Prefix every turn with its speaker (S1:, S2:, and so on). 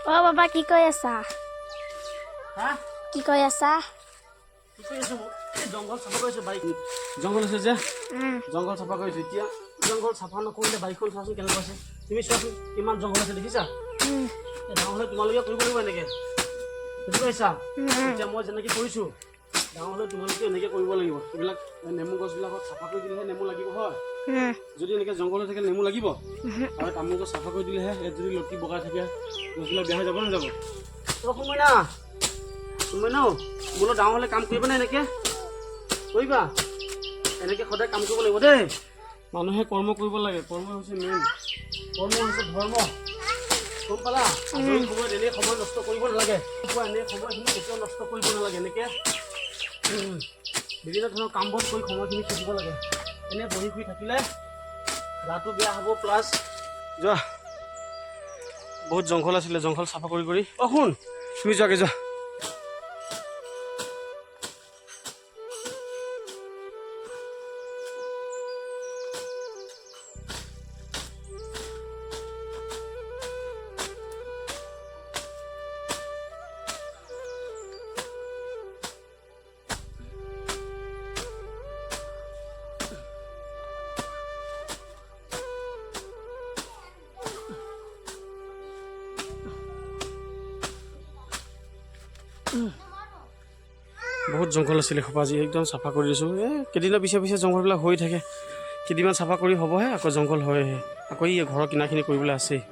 S1: অ বাবা কি কৈ আছা? কি কৈ আছা?
S2: জংঘল চাফা কৰিছো বাইক জংঘল আছে যে জংঘল চাফা কৰিছো এতিয়া জংঘল চাফা নকৰিলে বাইকখন চোৱাচোন কেনেকুৱা আছে তুমি চোৱাচোন কিমান জংঘল আছে দেখিছা ডাঙৰ হ'লে তোমালোকে কৰিব লাগিব এনেকে বুজি পাইছা এতিয়া মই যেনেকে কৰিছো ডাঙৰ হ'লে তোমালোকে এনেকে কৰিব লাগিব এইবিলাক নেমু গছবিলাকত চাফা কৰি দিলেহে নেমু লাগিব হয় যদি এনেকে জংঘল হৈ থাকে নেমু লাগিব আৰু তামোল গছ চাফা কৰি দিলেহে ইয়াত যদি লতি বগাই থাকে গছবিলাক বেয়া হৈ যাব নাযাব সময় না তুমি ন বোলো ডাঙৰ হ'লে কাম কৰিবা নে এনেকে কৰিবা এনেকে সদায় কাম কৰিব লাগিব দেই মানুহে কৰ্ম কৰিব লাগে কৰ্ম হৈছে মেইন কৰ্ম হৈছে ধৰ্ম গম পালা আজৰি সময়ত এনেই সময় নষ্ট কৰিব নালাগে এনেই সময়খিনি কেতিয়াও নষ্ট কৰিব নালাগে এনেকে বিভিন্ন ধৰণৰ কাম বন কৰি সময়খিনি খেদিব লাগে এনেই বহি শুই থাকিলে গাটো বেয়া হ'ব প্লাছ যোৱা বহুত জংঘল আছিলে জংঘল চাফা কৰি কৰি শুন তুমি যোৱাগে যোৱা বহুত জংঘল আছিলে খোপা আজি একদম চাফা কৰি দিছোঁ কেইদিনৰ পিছে পিছে জংঘলবিলাক হৈ থাকে কেইদিনমান চাফা কৰি হ'বহে আকৌ জংঘল হয়হে আকৌ এই ঘৰৰ কিনাখিনি কৰিবলৈ আছেই